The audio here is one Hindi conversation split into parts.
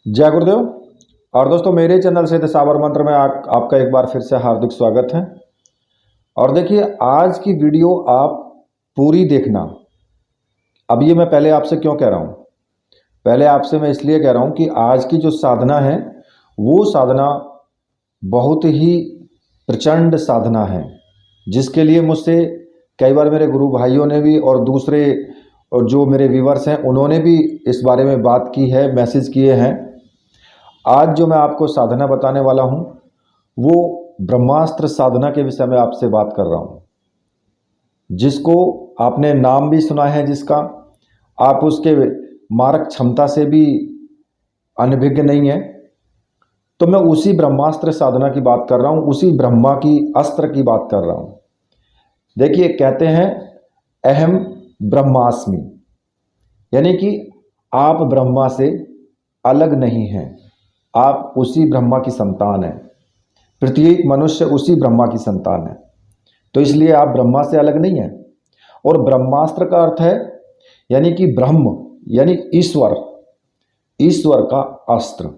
जय गुरुदेव। और दोस्तों, मेरे चैनल से साबर मंत्र में आपका एक बार फिर से हार्दिक स्वागत है। और देखिए, आज की वीडियो आप पूरी देखना। अब ये मैं पहले आपसे क्यों कह रहा हूँ, पहले आपसे मैं इसलिए कह रहा हूँ कि आज की जो साधना है वो साधना बहुत ही प्रचंड साधना है, जिसके लिए मुझसे कई बार मेरे गुरु भाइयों ने भी और दूसरे और जो मेरे व्यूवर्स हैं उन्होंने भी इस बारे में बात की है, मैसेज किए हैं। आज जो मैं आपको साधना बताने वाला हूँ वो ब्रह्मास्त्र साधना के विषय में आपसे बात कर रहा हूँ, जिसको आपने नाम भी सुना है, जिसका आप उसके मारक क्षमता से भी अनभिज्ञ नहीं है। तो मैं उसी ब्रह्मास्त्र साधना की बात कर रहा हूँ, उसी ब्रह्मा की अस्त्र की बात कर रहा हूँ। देखिए, कहते हैं अहम ब्रह्मास्मि, यानी कि आप ब्रह्मा से अलग नहीं हैं, आप उसी ब्रह्मा की संतान हैं। प्रत्येक मनुष्य उसी ब्रह्मा की संतान है, तो इसलिए आप ब्रह्मा से अलग नहीं हैं। और ब्रह्मास्त्र का अर्थ है यानी कि ब्रह्म यानी ईश्वर, ईश्वर का अस्त्र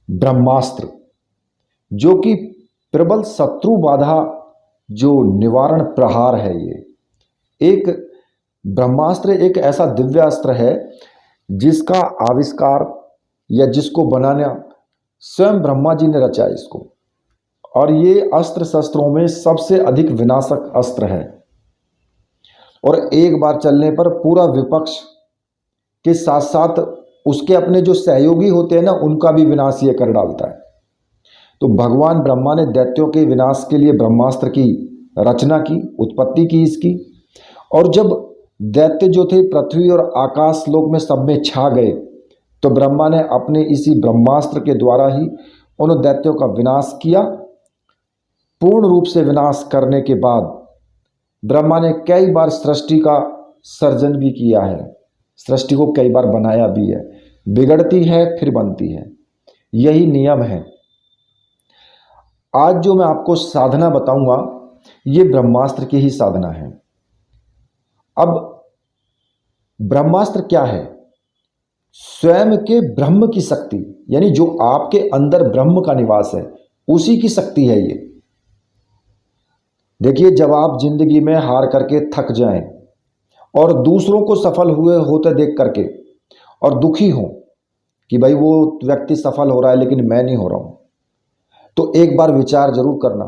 ब्रह्मास्त्र, जो कि प्रबल शत्रु बाधा जो निवारण प्रहार है। ये एक ब्रह्मास्त्र एक ऐसा दिव्य अस्त्र है जिसका आविष्कार या जिसको बनाना स्वयं ब्रह्मा जी ने रचा इसको। और ये अस्त्र शस्त्रों में सबसे अधिक विनाशक अस्त्र है, और एक बार चलने पर पूरा विपक्ष के साथ साथ उसके अपने जो सहयोगी होते हैं ना, उनका भी विनाश ये कर डालता है। तो भगवान ब्रह्मा ने दैत्यों के विनाश के लिए ब्रह्मास्त्र की रचना की, उत्पत्ति की इसकी। और जब दैत्य जो थे पृथ्वी और आकाश लोक में सब में छा गए, तो ब्रह्मा ने अपने इसी ब्रह्मास्त्र के द्वारा ही उन दैत्यों का विनाश किया। पूर्ण रूप से विनाश करने के बाद ब्रह्मा ने कई बार सृष्टि का सर्जन भी किया है, सृष्टि को कई बार बनाया भी है। बिगड़ती है फिर बनती है, यही नियम है। आज जो मैं आपको साधना बताऊंगा ये ब्रह्मास्त्र की ही साधना है। अब ब्रह्मास्त्र क्या है? स्वयं के ब्रह्म की शक्ति, यानी जो आपके अंदर ब्रह्म का निवास है उसी की शक्ति है ये। देखिए, जब आप जिंदगी में हार करके थक जाएं और दूसरों को सफल हुए होते देख करके और दुखी हों कि भाई वो व्यक्ति सफल हो रहा है लेकिन मैं नहीं हो रहा हूं, तो एक बार विचार जरूर करना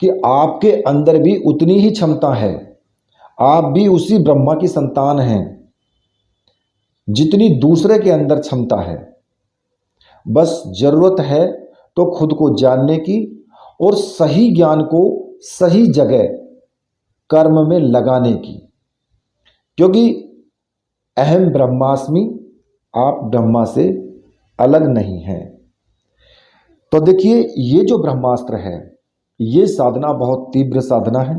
कि आपके अंदर भी उतनी ही क्षमता है, आप भी उसी ब्रह्मा की संतान हैं जितनी दूसरे के अंदर क्षमता है। बस जरूरत है तो खुद को जानने की और सही ज्ञान को सही जगह कर्म में लगाने की, क्योंकि अहम ब्रह्मास्मि, आप ब्रह्मा से अलग नहीं हैं। तो देखिए, ये जो ब्रह्मास्त्र है ये साधना बहुत तीव्र साधना है।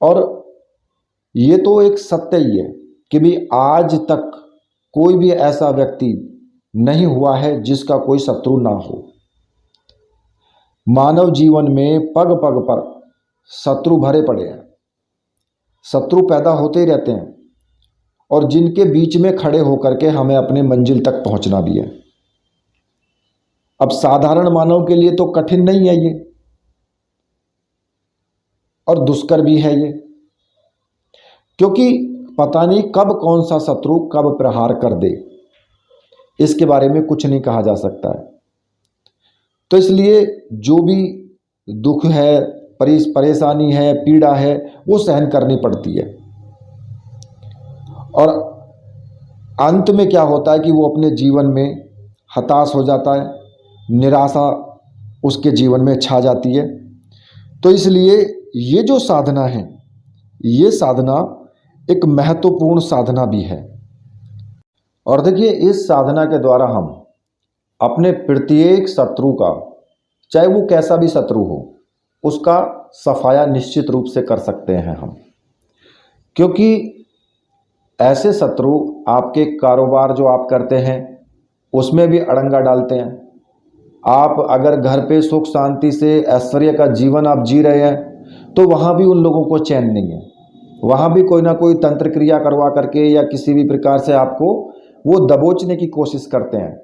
और ये तो एक सत्य ही है कि भी आज तक कोई भी ऐसा व्यक्ति नहीं हुआ है जिसका कोई शत्रु ना हो। मानव जीवन में पग पग पर शत्रु भरे पड़े हैं, शत्रु पैदा होते ही रहते हैं, और जिनके बीच में खड़े होकर के हमें अपने मंजिल तक पहुंचना भी है। अब साधारण मानव के लिए तो कठिन नहीं है ये, और दुष्कर भी है ये, क्योंकि पता नहीं कब कौन सा शत्रु कब प्रहार कर दे, इसके बारे में कुछ नहीं कहा जा सकता है। तो इसलिए जो भी दुख है, परेशानी है, पीड़ा है, वो सहन करनी पड़ती है। और अंत में क्या होता है कि वो अपने जीवन में हताश हो जाता है, निराशा उसके जीवन में छा जाती है। तो इसलिए ये जो साधना है ये साधना एक महत्वपूर्ण साधना भी है। और देखिए, इस साधना के द्वारा हम अपने प्रत्येक शत्रु का, चाहे वो कैसा भी शत्रु हो, उसका सफाया निश्चित रूप से कर सकते हैं हम। क्योंकि ऐसे शत्रु आपके कारोबार जो आप करते हैं उसमें भी अड़ंगा डालते हैं। आप अगर घर पे सुख शांति से ऐश्वर्य का जीवन आप जी रहे हैं तो वहाँ भी उन लोगों को चैन नहीं है, वहाँ भी कोई ना कोई तंत्र क्रिया करवा करके या किसी भी प्रकार से आपको वो दबोचने की कोशिश करते हैं।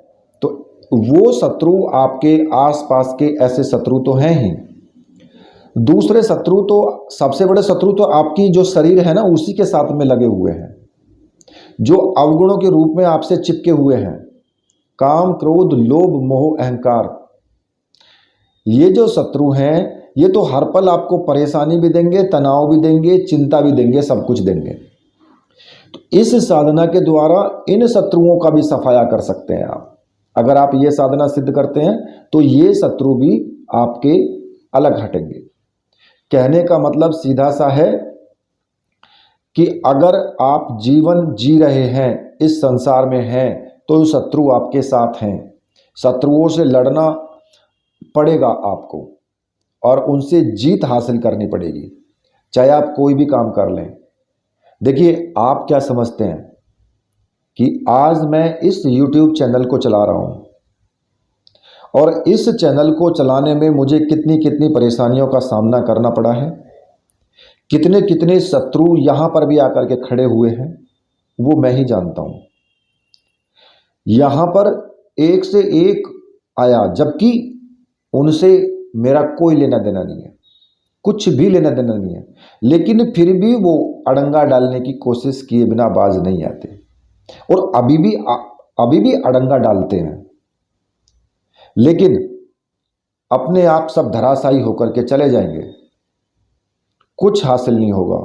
तो वो शत्रु आपके आसपास के ऐसे शत्रु तो हैं ही। दूसरे शत्रु तो, सबसे बड़े शत्रु तो आपकी जो शरीर है ना, उसी के साथ में लगे हुए हैं, जो अवगुणों के रूप में आपसे चिपके हुए हैं। काम, क्रोध, लोभ, मोह, अहंकार, ये जो शत्रु हैं ये तो हर पल आपको परेशानी भी देंगे, तनाव भी देंगे, चिंता भी देंगे, सब कुछ देंगे। तो इस साधना के द्वारा इन शत्रुओं का भी सफाया कर सकते हैं आप। अगर आप ये साधना सिद्ध करते हैं तो ये शत्रु भी आपके अलग हटेंगे। कहने का मतलब सीधा सा है कि अगर आप जीवन जी रहे हैं, इस संसार में हैं, तो शत्रु आपके साथ हैं। शत्रुओं से लड़ना पड़ेगा आपको और उनसे जीत हासिल करनी पड़ेगी, चाहे आप कोई भी काम कर लें। देखिए, आप क्या समझते हैं कि आज मैं इस YouTube चैनल को चला रहा हूं और इस चैनल को चलाने में मुझे कितनी कितनी परेशानियों का सामना करना पड़ा है, कितने कितने शत्रु यहां पर भी आकर के खड़े हुए हैं, वो मैं ही जानता हूं। यहां पर एक से एक आया, जबकि उनसे मेरा कोई लेना देना नहीं है, कुछ भी लेना देना नहीं है, लेकिन फिर भी वो अड़ंगा डालने की कोशिश किए बिना बाज नहीं आते और अभी भी अड़ंगा डालते हैं। लेकिन अपने आप सब धराशायी होकर के चले जाएंगे, कुछ हासिल नहीं होगा।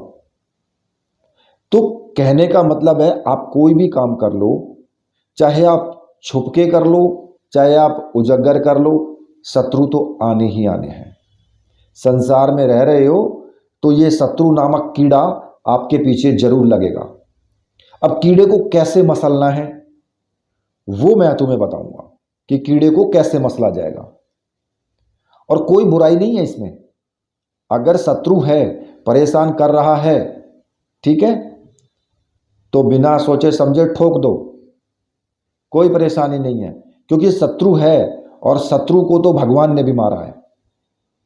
तो कहने का मतलब है, आप कोई भी काम कर लो, चाहे आप छुपके कर लो, चाहे आप उजागर कर लो, शत्रु तो आने ही आने हैं। संसार में रह रहे हो तो ये शत्रु नामक कीड़ा आपके पीछे जरूर लगेगा। अब कीड़े को कैसे मसलना है वो मैं तुम्हें बताऊंगा कि कीड़े को कैसे मसला जाएगा। और कोई बुराई नहीं है इसमें। अगर शत्रु है, परेशान कर रहा है, ठीक है, तो बिना सोचे समझे ठोक दो, कोई परेशानी नहीं है, क्योंकि शत्रु है और शत्रु को तो भगवान ने भी मारा है,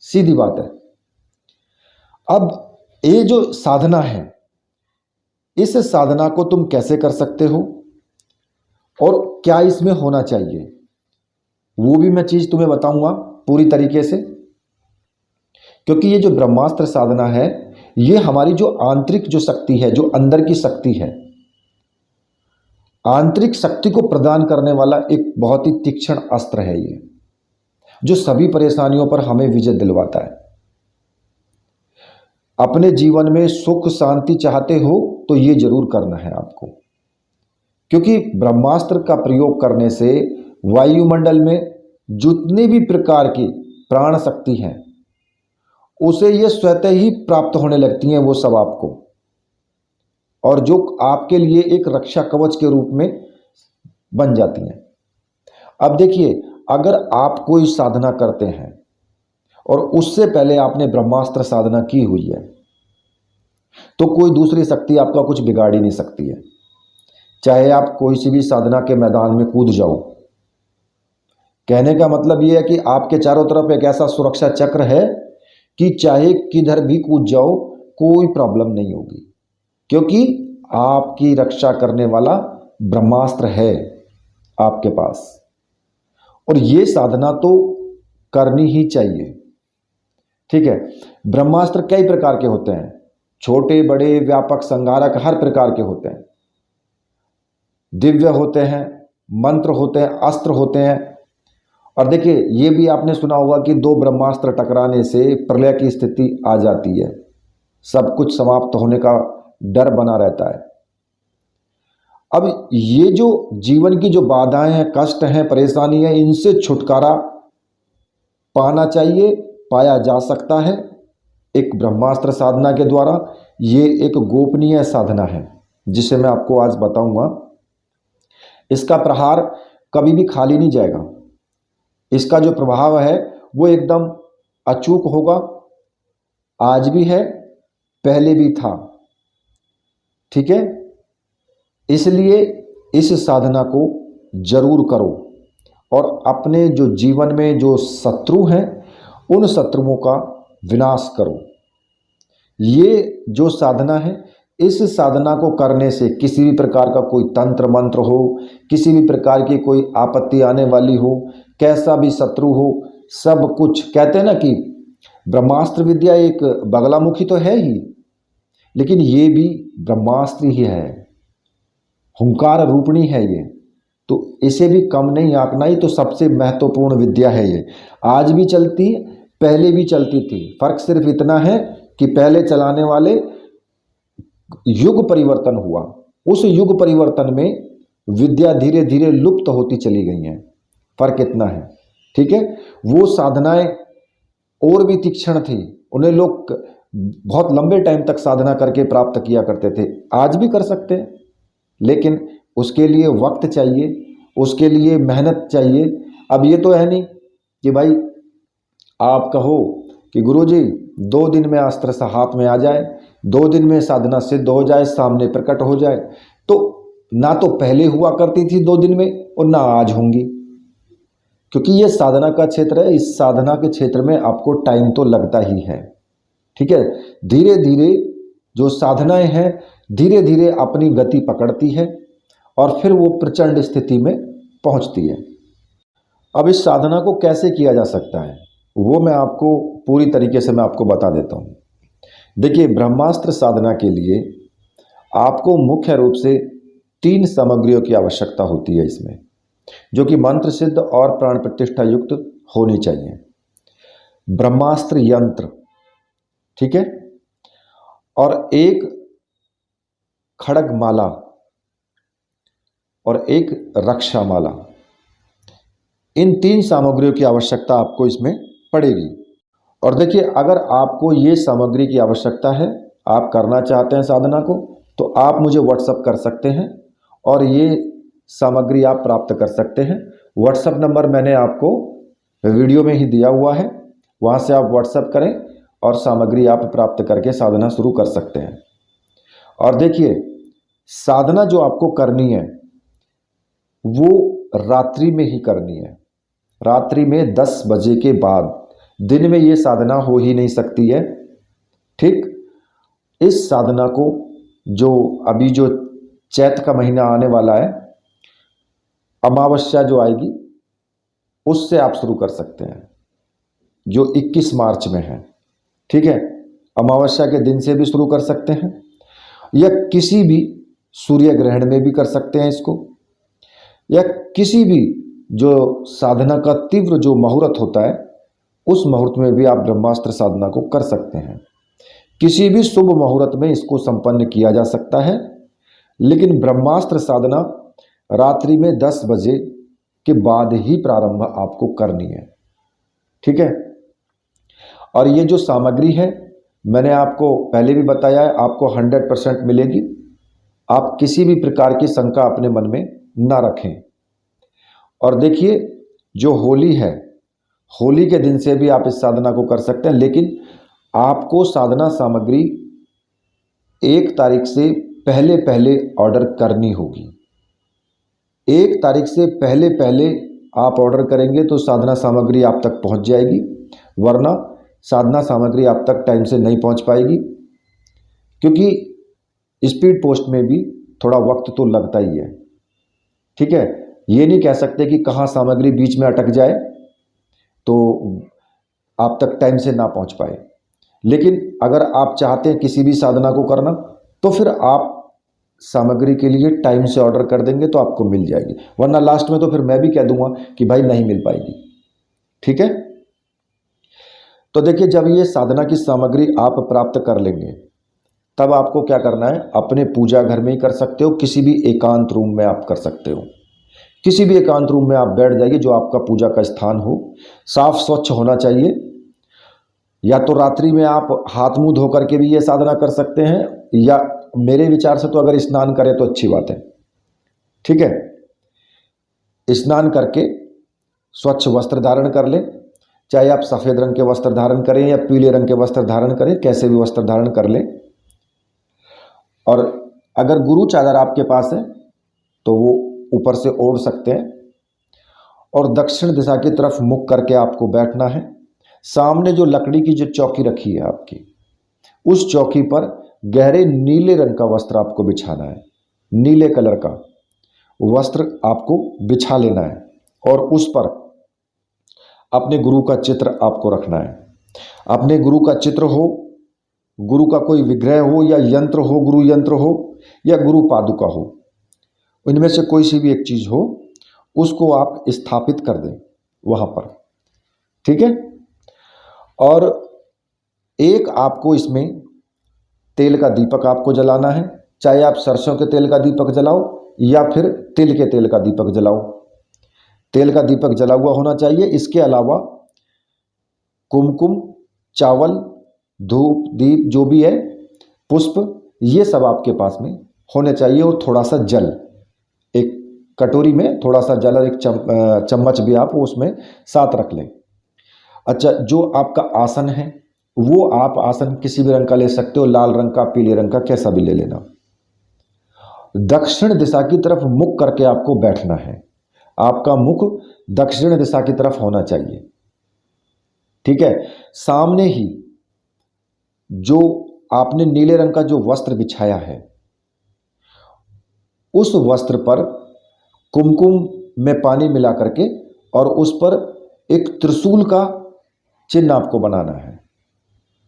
सीधी बात है। अब ये जो साधना है, इस साधना को तुम कैसे कर सकते हो और क्या इसमें होना चाहिए, वो भी मैं चीज तुम्हें बताऊंगा पूरी तरीके से। क्योंकि ये जो ब्रह्मास्त्र साधना है, ये हमारी जो आंतरिक जो शक्ति है, जो अंदर की शक्ति है, आंतरिक शक्ति को प्रदान करने वाला एक बहुत ही तीक्ष्ण अस्त्र है ये, जो सभी परेशानियों पर हमें विजय दिलवाता है। अपने जीवन में सुख शांति चाहते हो तो ये जरूर करना है आपको, क्योंकि ब्रह्मास्त्र का प्रयोग करने से वायुमंडल में जितने भी प्रकार की प्राण शक्ति हैं, उसे ये स्वतः ही प्राप्त होने लगती हैं, वो सब आपको, और जो आपके लिए एक रक्षा कवच के रूप में बन जाती हैं। अब देखिए, अगर आप कोई साधना करते हैं और उससे पहले आपने ब्रह्मास्त्र साधना की हुई है, तो कोई दूसरी शक्ति आपका कुछ बिगाड़ ही नहीं सकती है। चाहे आप कोई सी भी साधना के मैदान में कूद जाओ, कहने का मतलब यह है कि आपके चारों तरफ एक ऐसा सुरक्षा चक्र है कि चाहे किधर भी कूद जाओ कोई प्रॉब्लम नहीं होगी, क्योंकि आपकी रक्षा करने वाला ब्रह्मास्त्र है आपके पास। और ये साधना तो करनी ही चाहिए, ठीक है। ब्रह्मास्त्र कई प्रकार के होते हैं, छोटे बड़े व्यापक संहारक हर प्रकार के होते हैं, दिव्य होते हैं, मंत्र होते हैं, अस्त्र होते हैं। और देखिए, ये भी आपने सुना होगा कि दो ब्रह्मास्त्र टकराने से प्रलय की स्थिति आ जाती है, सब कुछ समाप्त होने का डर बना रहता है। अब ये जो जीवन की जो बाधाएं हैं, कष्ट हैं, परेशानी है, इनसे छुटकारा पाना चाहिए, पाया जा सकता है एक ब्रह्मास्त्र साधना के द्वारा। ये एक गोपनीय साधना है जिसे मैं आपको आज बताऊंगा। इसका प्रहार कभी भी खाली नहीं जाएगा, इसका जो प्रभाव है वो एकदम अचूक होगा, आज भी है, पहले भी था, ठीक है। इसलिए इस साधना को जरूर करो और अपने जो जीवन में जो शत्रु हैं, उन शत्रुओं का विनाश करो। ये जो साधना है इस साधना को करने से किसी भी प्रकार का कोई तंत्र मंत्र हो, किसी भी प्रकार की कोई आपत्ति आने वाली हो, कैसा भी शत्रु हो, सब कुछ, कहते हैं ना कि ब्रह्मास्त्र विद्या एक बगलामुखी तो है ही, लेकिन ये भी ब्रह्मास्त्र ही है, हुंकार रूपणी है ये, तो इसे भी कम नहीं आंकना, ही तो सबसे महत्वपूर्ण विद्या है ये। आज भी चलती, पहले भी चलती थी, फर्क सिर्फ इतना है कि पहले चलाने वाले युग परिवर्तन हुआ, उस युग परिवर्तन में विद्या धीरे धीरे लुप्त होती चली गई हैं, फर्क इतना है। ठीक है, वो साधनाएं और भी तीक्ष्ण थी, उन्हें लोग बहुत लंबे टाइम तक साधना करके प्राप्त किया करते थे, आज भी कर सकते हैं, लेकिन उसके लिए वक्त चाहिए, उसके लिए मेहनत चाहिए। अब ये तो है नहीं कि भाई आप कहो कि गुरुजी 2 दिन में अस्त्र सा हाथ में आ जाए, 2 दिन में साधना सिद्ध हो जाए, सामने प्रकट हो जाए, तो ना तो पहले हुआ करती थी 2 दिन में और ना आज होंगी, क्योंकि ये साधना का क्षेत्र है, इस साधना के क्षेत्र में आपको टाइम तो लगता ही है। ठीक है, धीरे धीरे जो साधनाएं हैं धीरे धीरे अपनी गति पकड़ती है और फिर वो प्रचंड स्थिति में पहुंचती है। अब इस साधना को कैसे किया जा सकता है वो मैं आपको पूरी तरीके से मैं आपको बता देता हूँ। देखिए, ब्रह्मास्त्र साधना के लिए आपको मुख्य रूप से 3 सामग्रियों की आवश्यकता होती है इसमें, जो कि मंत्र सिद्ध और प्राण प्रतिष्ठा युक्त होनी चाहिए। ब्रह्मास्त्र यंत्र, ठीक है, और एक खड़ग माला और एक रक्षा माला, इन 3 सामग्रियों की आवश्यकता आपको इसमें पड़ेगी। और देखिए, अगर आपको ये सामग्री की आवश्यकता है, आप करना चाहते हैं साधना को, तो आप मुझे व्हाट्सअप कर सकते हैं और ये सामग्री आप प्राप्त कर सकते हैं। व्हाट्सअप नंबर मैंने आपको वीडियो में ही दिया हुआ है, वहाँ से आप व्हाट्सअप करें और सामग्री आप प्राप्त करके साधना शुरू कर सकते हैं। और देखिए, साधना जो आपको करनी है वो रात्रि में ही करनी है, रात्रि में 10 बजे के बाद, दिन में ये साधना हो ही नहीं सकती है। ठीक, इस साधना को जो अभी जो चैत का महीना आने वाला है, अमावस्या जो आएगी उससे आप शुरू कर सकते हैं, जो 21 मार्च में है। ठीक है, अमावस्या के दिन से भी शुरू कर सकते हैं या किसी भी सूर्य ग्रहण में भी कर सकते हैं इसको, या किसी भी जो साधना का तीव्र जो मुहूर्त होता है उस मुहूर्त में भी आप ब्रह्मास्त्र साधना को कर सकते हैं। किसी भी शुभ मुहूर्त में इसको संपन्न किया जा सकता है, लेकिन ब्रह्मास्त्र साधना रात्रि में 10 बजे के बाद ही प्रारंभ आपको करनी है। ठीक है, और ये जो सामग्री है मैंने आपको पहले भी बताया है, आपको 100% मिलेगी। आप किसी भी प्रकार की शंका अपने मन में ना रखें। और देखिए, जो होली है, होली के दिन से भी आप इस साधना को कर सकते हैं, लेकिन आपको साधना सामग्री 1 तारीख से पहले पहले ऑर्डर करनी होगी। 1 तारीख से पहले पहले आप ऑर्डर करेंगे तो साधना सामग्री आप तक पहुंच जाएगी, वरना साधना सामग्री आप तक टाइम से नहीं पहुंच पाएगी, क्योंकि स्पीड पोस्ट में भी थोड़ा वक्त तो लगता ही है। ठीक है, ये नहीं कह सकते कि कहाँ सामग्री बीच में अटक जाए तो आप तक टाइम से ना पहुंच पाए, लेकिन अगर आप चाहते हैं किसी भी साधना को करना तो फिर आप सामग्री के लिए टाइम से ऑर्डर कर देंगे तो आपको मिल जाएगी, वरना लास्ट में तो फिर मैं भी कह दूंगा कि भाई नहीं मिल पाएगी। ठीक है, तो देखिए, जब ये साधना की सामग्री आप प्राप्त कर लेंगे तब आपको क्या करना है, अपने पूजा घर में ही कर सकते हो, किसी भी एकांत रूम में आप कर सकते हो। किसी भी एकांत रूम में आप बैठ जाइए, जो आपका पूजा का स्थान हो, साफ स्वच्छ होना चाहिए। या तो रात्रि में आप हाथ मुंह धो करके भी ये साधना कर सकते हैं, या मेरे विचार से तो अगर स्नान करें तो अच्छी बात है। ठीक है, स्नान करके स्वच्छ वस्त्र धारण कर लें, चाहे आप सफ़ेद रंग के वस्त्र धारण करें या पीले रंग के वस्त्र धारण करें, कैसे भी वस्त्र धारण कर लें। और अगर गुरु चादर आपके पास है तो वो ऊपर से ओढ़ सकते हैं, और दक्षिण दिशा की तरफ मुख करके आपको बैठना है। सामने जो लकड़ी की जो चौकी रखी है आपकी, उस चौकी पर गहरे नीले रंग का वस्त्र आपको बिछाना है। नीले कलर का वस्त्र आपको बिछा लेना है और उस पर अपने गुरु का चित्र आपको रखना है। अपने गुरु का चित्र हो, गुरु का कोई विग्रह हो या यंत्र हो, गुरु यंत्र हो या गुरु पादुका हो, इनमें से कोई सी भी एक चीज हो, उसको आप स्थापित कर दें वहां पर। ठीक है। और एक आपको इसमें तेल का दीपक आपको जलाना है। चाहे आप सरसों के तेल का दीपक जलाओ या फिर तिल के तेल का दीपक जलाओ। तेल का दीपक जला हुआ होना चाहिए। इसके अलावा कुमकुम, चावल, धूप, दीप जो भी है, पुष्प, ये सब आपके पास में होने चाहिए। और थोड़ा सा जल, एक कटोरी में थोड़ा सा जल और एक चम्मच भी आप उसमें साथ रख लें। अच्छा, जो आपका आसन है वो आप आसन किसी भी रंग का ले सकते हो, लाल रंग का, पीले रंग का, कैसा भी ले लेना। दक्षिण दिशा की तरफ मुख करके आपको बैठना है। आपका मुख दक्षिण दिशा की तरफ होना चाहिए। ठीक है। सामने ही जो आपने नीले रंग का जो वस्त्र बिछाया है, उस वस्त्र पर कुमकुम में पानी मिला करके और उस पर एक त्रिशूल का चिन्ह आपको बनाना है।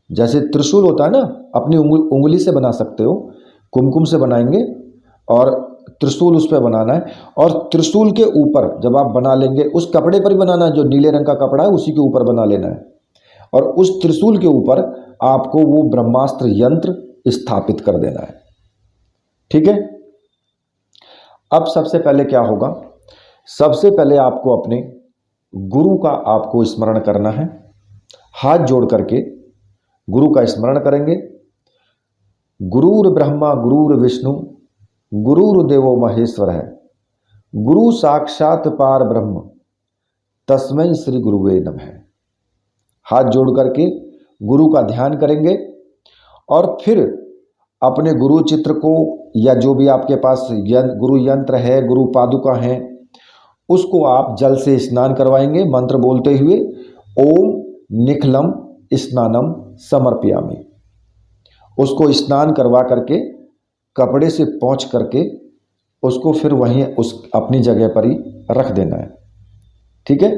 जैसे त्रिशूल होता है ना, अपनी उंगली से बना सकते हो, कुमकुम से बनाएंगे और त्रिशूल उस पर बनाना है। और त्रिशूल के ऊपर जब आप बना लेंगे, उस कपड़े पर ही बनाना है, जो नीले रंग का कपड़ा है उसी के ऊपर बना लेना है। और उस त्रिशूल के ऊपर आपको वो ब्रह्मास्त्र यंत्र स्थापित कर देना है। ठीक है। अब सबसे पहले क्या होगा, सबसे पहले आपको अपने गुरु का आपको स्मरण करना है। हाथ जोड़ करके गुरु का स्मरण करेंगे। गुरुर ब्रह्मा गुरुर विष्णु गुरुर देवो महेश्वर है, गुरु साक्षात पार ब्रह्म तस्मै श्री गुरुवे नमः। हाथ जोड़ करके गुरु का ध्यान करेंगे और फिर अपने गुरु चित्र को या जो भी आपके पास गुरु यंत्र है, गुरु पादुका है, उसको आप जल से स्नान करवाएंगे मंत्र बोलते हुए, ओम निखलम स्नानम समर्पयामि। उसको स्नान करवा करके कपड़े से पोंछ करके उसको फिर वहीं उस अपनी जगह पर ही रख देना है। ठीक है।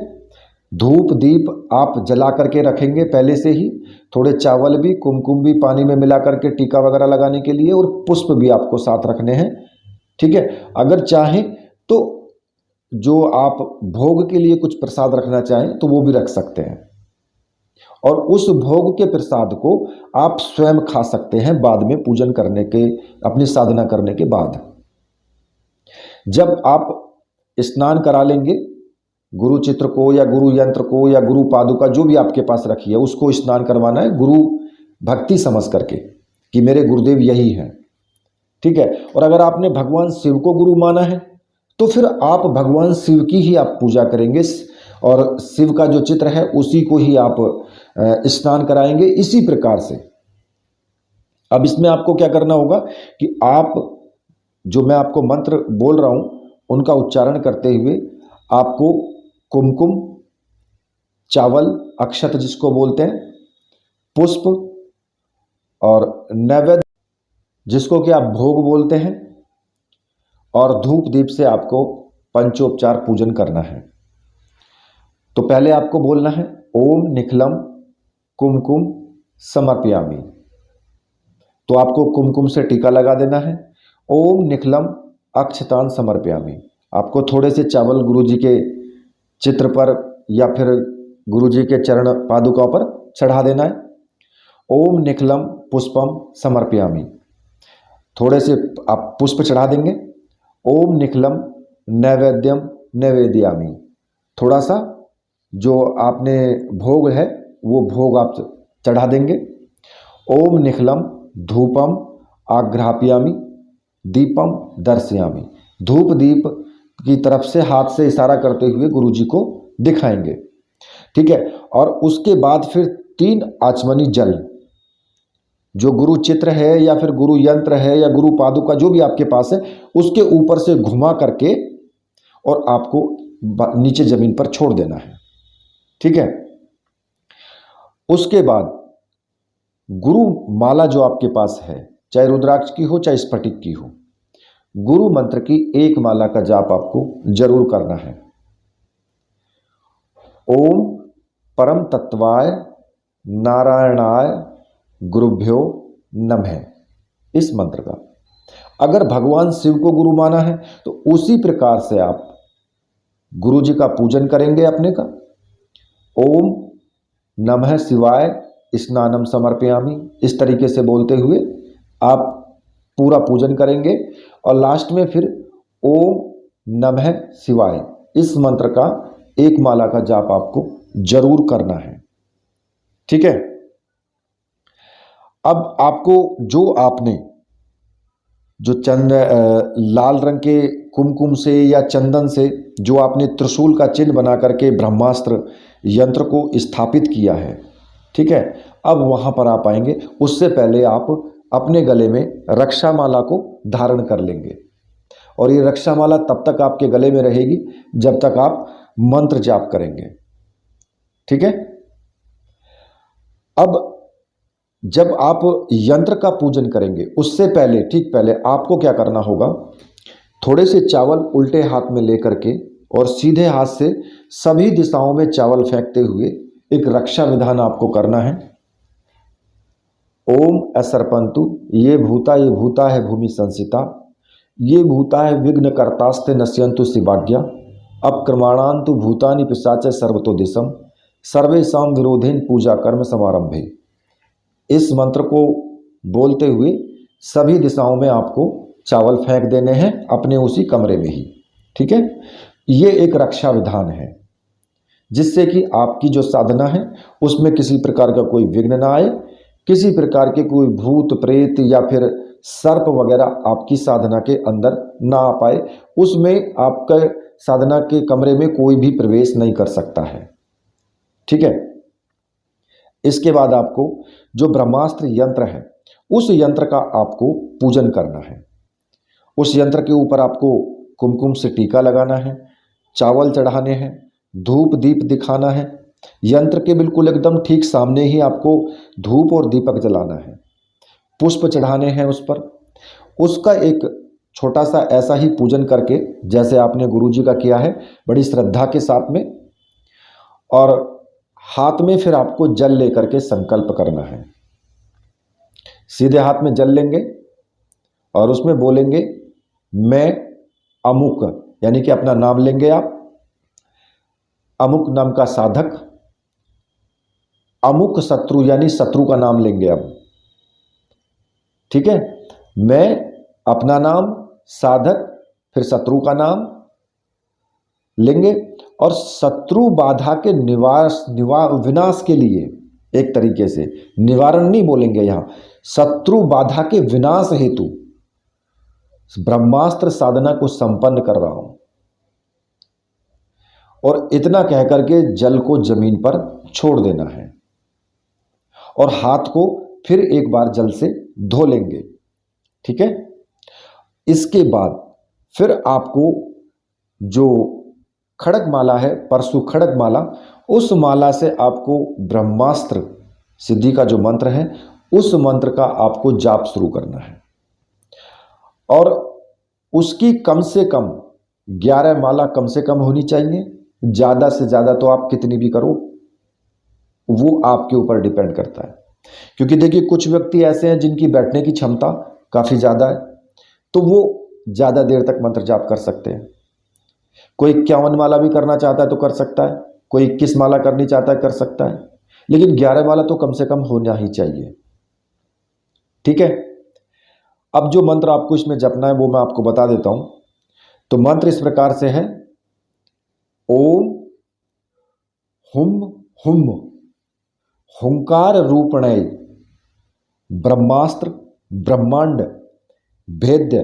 धूप दीप आप जला करके रखेंगे पहले से ही, थोड़े चावल भी, कुमकुम भी पानी में मिला करके टीका वगैरह लगाने के लिए, और पुष्प भी आपको साथ रखने हैं। ठीक है। अगर चाहें तो जो आप भोग के लिए कुछ प्रसाद रखना चाहें तो वो भी रख सकते हैं, और उस भोग के प्रसाद को आप स्वयं खा सकते हैं बाद में पूजन करने के, अपनी साधना करने के बाद। जब आप स्नान करा लेंगे गुरु चित्र को या गुरु यंत्र को या गुरु पादुका जो भी आपके पास रखी है उसको स्नान करवाना है, गुरु भक्ति समझ करके कि मेरे गुरुदेव यही हैं। ठीक है। और अगर आपने भगवान शिव को गुरु माना है तो फिर आप भगवान शिव की ही आप पूजा करेंगे और शिव का जो चित्र है उसी को ही आप स्नान कराएंगे। इसी प्रकार से अब इसमें आपको क्या करना होगा कि आप जो मैं आपको मंत्र बोल रहा हूं उनका उच्चारण करते हुए आपको कुमकुम, चावल, अक्षत जिसको बोलते हैं, पुष्प और नैवेद्य जिसको कि आप भोग बोलते हैं, और धूप दीप से आपको पंचोपचार पूजन करना है। तो पहले आपको बोलना है ओम निखलम कुमकुम समर्पयामि। तो आपको कुमकुम से टीका लगा देना है। ओम निखलम अक्षतान समर्पयामि। आपको थोड़े से चावल गुरुजी के चित्र पर या फिर गुरुजी के चरण पादुका पर चढ़ा देना है। ओम निखलम पुष्पम समर्पयामि। थोड़े से आप पुष्प चढ़ा देंगे। ओम निखलम नैवेद्यम नैवेद्यामि। थोड़ा सा जो आपने भोग है वो भोग आप चढ़ा देंगे। ओम निखलम धूपम आग्राह्यामि दीपम दर्शयामि। धूप दीप की तरफ से हाथ से इशारा करते हुए गुरुजी को दिखाएंगे। ठीक है। और उसके बाद फिर 3 आचमनी जल जो गुरु चित्र है या फिर गुरु यंत्र है या गुरु पादुका जो भी आपके पास है उसके ऊपर से घुमा करके और आपको नीचे जमीन पर छोड़ देना है। ठीक है। उसके बाद गुरु माला जो आपके पास है चाहे रुद्राक्ष की हो चाहे स्फटिक की हो, गुरु मंत्र की एक माला का जाप आपको जरूर करना है। ओम परम तत्वाय नारायणाय गुरुभ्यो नमः, इस मंत्र का अगर भगवान शिव को गुरु माना है तो उसी प्रकार से आप गुरु जी का पूजन करेंगे अपने का। ओम नमः शिवाय स्नानम समर्पयामि, इस तरीके से बोलते हुए आप पूरा पूजन करेंगे और लास्ट में फिर ओम नमः शिवाय इस मंत्र का एक माला का जाप आपको जरूर करना है। ठीक है। अब आपको जो आपने जो लाल रंग के कुमकुम से या चंदन से जो आपने त्रिशूल का चिन्ह बना करके ब्रह्मास्त्र यंत्र को स्थापित किया है, ठीक है, अब वहां पर आप आएंगे। उससे पहले आप अपने गले में रक्षा माला को धारण कर लेंगे और ये रक्षा माला तब तक आपके गले में रहेगी जब तक आप मंत्र जाप करेंगे। ठीक है। अब जब आप यंत्र का पूजन करेंगे उससे पहले, ठीक पहले आपको क्या करना होगा, थोड़े से चावल उल्टे हाथ में लेकर के और सीधे हाथ से सभी दिशाओं में चावल फेंकते हुए एक रक्षा विधान आपको करना है। ओम असर्पंतु ये भूता है भूमि संसिता, ये भूता है विघ्न कर्तास्ते नश्यंतु शिवाज्ञा, अपक्रमाणांतु भूतानि पिशाच सर्वतो दिशम, सर्वेषां विरोधेन पूजा कर्म समारंभे। इस मंत्र को बोलते हुए सभी दिशाओं में आपको चावल फेंक देने हैं अपने उसी कमरे में ही। ठीक है। ये एक रक्षा विधान है जिससे कि आपकी जो साधना है उसमें किसी प्रकार का कोई विघ्न ना आए, किसी प्रकार के कोई भूत प्रेत या फिर सर्प वगैरह आपकी साधना के अंदर ना आ पाए। उसमें आपका साधना के कमरे में कोई भी प्रवेश नहीं कर सकता है। ठीक है। इसके बाद आपको जो ब्रह्मास्त्र यंत्र है उस यंत्र का आपको पूजन करना है। उस यंत्र के ऊपर आपको कुमकुम से टीका लगाना है, चावल चढ़ाने हैं, धूप दीप दिखाना है। यंत्र के बिल्कुल एकदम ठीक सामने ही आपको धूप और दीपक जलाना है, पुष्प चढ़ाने हैं उस पर। उसका एक छोटा सा ऐसा ही पूजन करके जैसे आपने गुरुजी का किया है बड़ी श्रद्धा के साथ में, और हाथ में फिर आपको जल लेकर के संकल्प करना है। सीधे हाथ में जल लेंगे और उसमें बोलेंगे मैं अमुक, यानी कि अपना नाम लेंगे आप, अमुक नाम का साधक, अमुक शत्रु यानी शत्रु का नाम लेंगे अब। ठीक है। मैं अपना नाम, साधक, फिर शत्रु का नाम लेंगे और शत्रु बाधा के विनाश के लिए, एक तरीके से निवारण नहीं बोलेंगे यहां, शत्रु बाधा के विनाश हेतु ब्रह्मास्त्र साधना को संपन्न कर रहा हूं। और इतना कहकर के जल को जमीन पर छोड़ देना है और हाथ को फिर एक बार जल से धो लेंगे। ठीक है। इसके बाद फिर आपको जो खड़ग माला है, परशु खड़ग माला, उस माला से आपको ब्रह्मास्त्र सिद्धि का जो मंत्र है उस मंत्र का आपको जाप शुरू करना है। और उसकी कम से कम 11 माला कम से कम होनी चाहिए। ज़्यादा से ज़्यादा तो आप कितनी भी करो वो आपके ऊपर डिपेंड करता है, क्योंकि देखिए कुछ व्यक्ति ऐसे हैं जिनकी बैठने की क्षमता काफ़ी ज़्यादा है तो वो ज़्यादा देर तक मंत्र जाप कर सकते हैं। कोई 51 माला भी करना चाहता है तो कर सकता है, कोई 21 माला करनी चाहता है कर सकता है, लेकिन 11 माला तो कम से कम होना ही चाहिए। ठीक है। अब जो मंत्र आपको इसमें जपना है वो मैं आपको बता देता हूं। तो मंत्र इस प्रकार से है, ओम हुम हुम हुंकार रूपणय ब्रह्मास्त्र ब्रह्मांड भेद्य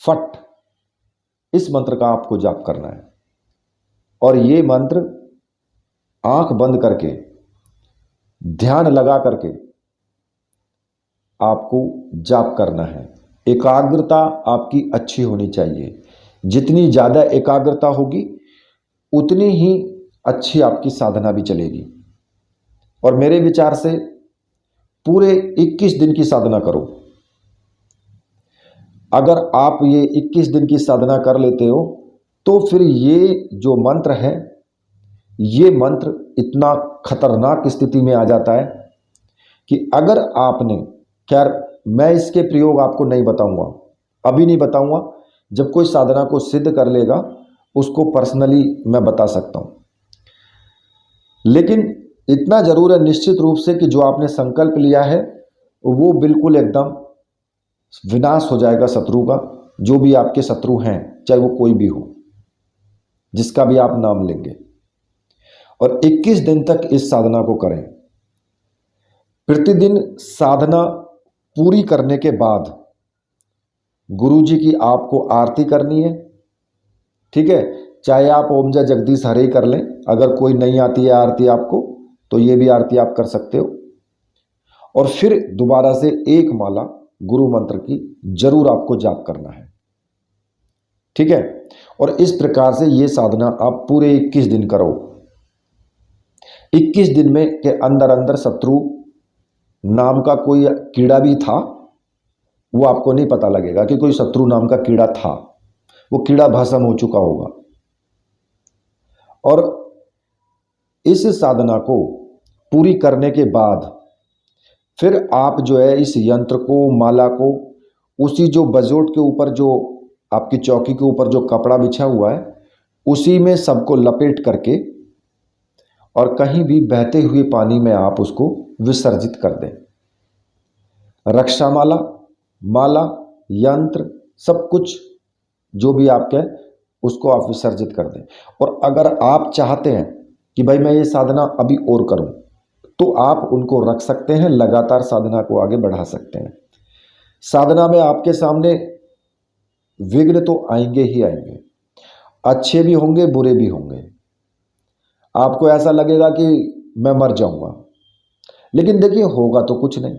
फट। इस मंत्र का आपको जाप करना है और ये मंत्र आंख बंद करके ध्यान लगा करके आपको जाप करना है। एकाग्रता आपकी अच्छी होनी चाहिए। जितनी ज़्यादा एकाग्रता होगी उतनी ही अच्छी आपकी साधना भी चलेगी। और मेरे विचार से पूरे 21 दिन की साधना करो, अगर आप ये 21 दिन की साधना कर लेते हो तो फिर ये जो मंत्र है, ये मंत्र इतना खतरनाक स्थिति में आ जाता है कि अगर आपने, खैर मैं इसके प्रयोग आपको नहीं बताऊंगा, अभी नहीं बताऊंगा, जब कोई साधना को सिद्ध कर लेगा उसको पर्सनली मैं बता सकता हूं। लेकिन इतना जरूर है निश्चित रूप से कि जो आपने संकल्प लिया है वो बिल्कुल एकदम विनाश हो जाएगा शत्रु का। जो भी आपके शत्रु हैं, चाहे वो कोई भी हो, जिसका भी आप नाम लेंगे, और 21 दिन तक इस साधना को करें। प्रतिदिन साधना पूरी करने के बाद गुरु जी की आपको आरती करनी है, ठीक है। चाहे आप ओम जय जगदीश हरे ही कर लें, अगर कोई नहीं आती है आरती आपको तो ये भी आरती आप कर सकते हो। और फिर दोबारा से एक माला गुरु मंत्र की जरूर आपको जाप करना है, ठीक है। और इस प्रकार से ये साधना आप पूरे 21 दिन करो। 21 दिन में के अंदर अंदर शत्रु नाम का कोई कीड़ा भी था, वो आपको नहीं पता लगेगा कि कोई शत्रु नाम का कीड़ा था, वो कीड़ा भस्म हो चुका होगा। और इस साधना को पूरी करने के बाद फिर आप जो है इस यंत्र को, माला को, उसी जो बजोट के ऊपर, जो आपकी चौकी के ऊपर जो कपड़ा बिछा हुआ है, उसी में सबको लपेट करके और कहीं भी बहते हुए पानी में आप उसको विसर्जित कर दें। रक्षा माला, माला, यंत्र, सब कुछ जो भी आपके, उसको आप विसर्जित कर दें। और अगर आप चाहते हैं कि भाई मैं ये साधना अभी और करूं, तो आप उनको रख सकते हैं, लगातार साधना को आगे बढ़ा सकते हैं। साधना में आपके सामने विघ्न तो आएंगे ही आएंगे, अच्छे भी होंगे, बुरे भी होंगे। आपको ऐसा लगेगा कि मैं मर जाऊंगा, लेकिन देखिए होगा तो कुछ नहीं,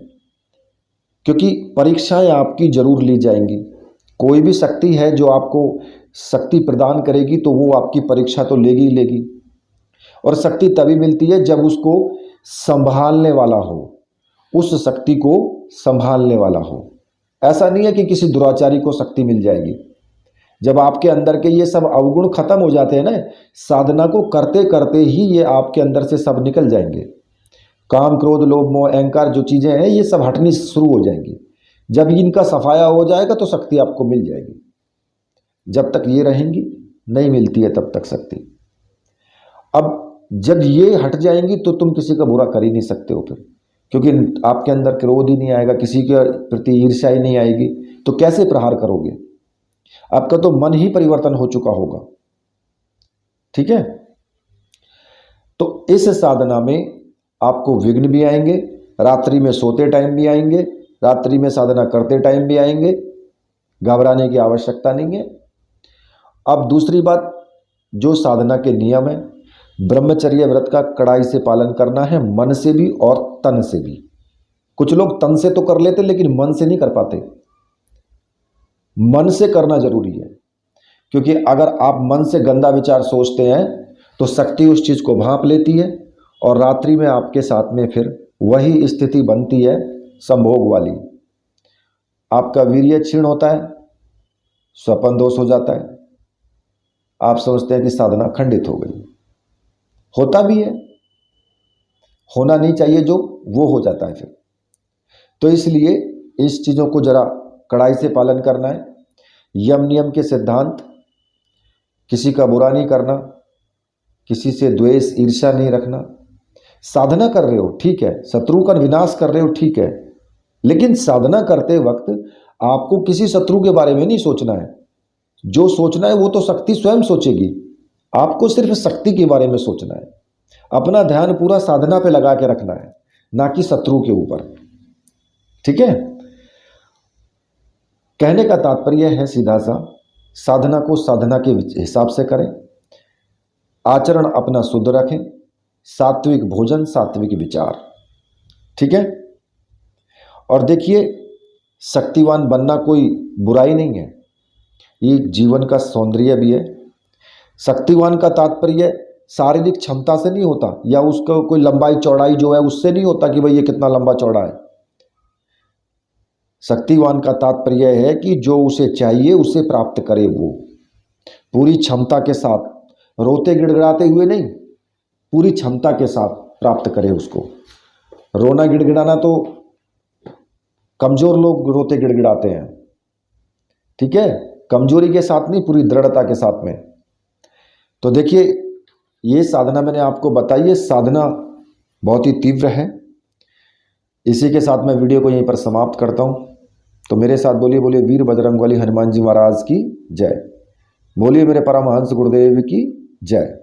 क्योंकि परीक्षाएं आपकी जरूर ली जाएंगी। कोई भी शक्ति है जो आपको शक्ति प्रदान करेगी तो वो आपकी परीक्षा तो लेगी ही लेगी। और शक्ति तभी मिलती है जब उसको संभालने वाला हो, उस शक्ति को संभालने वाला हो। ऐसा नहीं है कि किसी दुराचारी को शक्ति मिल जाएगी। जब आपके अंदर के ये सब अवगुण खत्म हो जाते हैं ना, साधना को करते करते ही ये आपके अंदर से सब निकल जाएंगे। काम, क्रोध, लोभ, मोह, अहंकार जो चीज़ें हैं ये सब हटनी शुरू हो जाएंगी। जब इनका सफाया हो जाएगा तो शक्ति आपको मिल जाएगी। जब तक ये रहेंगी नहीं मिलती है तब तक शक्ति। अब जब ये हट जाएंगी तो तुम किसी का बुरा कर ही नहीं सकते हो फिर, क्योंकि आपके अंदर क्रोध ही नहीं आएगा, किसी के प्रति ईर्ष्या ही नहीं आएगी, तो कैसे प्रहार करोगे? आपका तो मन ही परिवर्तन हो चुका होगा, ठीक है। तो इस साधना में आपको विघ्न भी आएंगे, रात्रि में सोते टाइम भी आएंगे, रात्रि में साधना करते टाइम भी आएंगे, घबराने की आवश्यकता नहीं है। अब दूसरी बात, जो साधना के नियम है, ब्रह्मचर्य व्रत का कड़ाई से पालन करना है, मन से भी और तन से भी। कुछ लोग तन से तो कर लेते लेकिन मन से नहीं कर पाते। मन से करना जरूरी है, क्योंकि अगर आप मन से गंदा विचार सोचते हैं तो शक्ति उस चीज को भांप लेती है और रात्रि में आपके साथ में फिर वही स्थिति बनती है संभोग वाली। आपका वीर्य क्षीण होता है, स्वपन दोष हो जाता है, आप समझते हैं कि साधना खंडित हो गई। होता भी है, होना नहीं चाहिए जो, वो हो जाता है फिर। तो इसलिए इस चीज़ों को जरा कड़ाई से पालन करना है। यम नियम के सिद्धांत, किसी का बुरा नहीं करना, किसी से द्वेष ईर्ष्या नहीं रखना। साधना कर रहे हो ठीक है, शत्रु का विनाश कर रहे हो ठीक है, लेकिन साधना करते वक्त आपको किसी शत्रु के बारे में नहीं सोचना है। जो सोचना है वो तो शक्ति स्वयं सोचेगी, आपको सिर्फ शक्ति के बारे में सोचना है। अपना ध्यान पूरा साधना पे लगा के रखना है, ना कि शत्रु के ऊपर, ठीक है। कहने का तात्पर्य है सीधा सा, साधना को साधना के हिसाब से करें, आचरण अपना शुद्ध रखें, सात्विक भोजन, सात्विक विचार, ठीक है। और देखिए, शक्तिवान बनना कोई बुराई नहीं है, ये जीवन का सौंदर्य भी है। शक्तिवान का तात्पर्य शारीरिक क्षमता से नहीं होता, या उसका कोई लंबाई चौड़ाई जो है उससे नहीं होता कि भाई ये कितना लंबा चौड़ा है। शक्तिवान का तात्पर्य है कि जो उसे चाहिए उसे प्राप्त करे, वो पूरी क्षमता के साथ, रोते गिड़गिड़ाते हुए नहीं, पूरी क्षमता के साथ प्राप्त करे उसको। रोना गिड़गिड़ाना तो कमजोर लोग रोते गिड़गिड़ाते हैं, ठीक है, कमजोरी के साथ नहीं, पूरी दृढ़ता के साथ में। तो देखिए ये साधना मैंने आपको बताई, ये साधना बहुत ही तीव्र है। इसी के साथ मैं वीडियो को यहीं पर समाप्त करता हूं। तो मेरे साथ बोलिए, बोलिए वीर बजरंगबली हनुमान जी महाराज की जय। बोलिए मेरे परमहंस गुरुदेव की जय।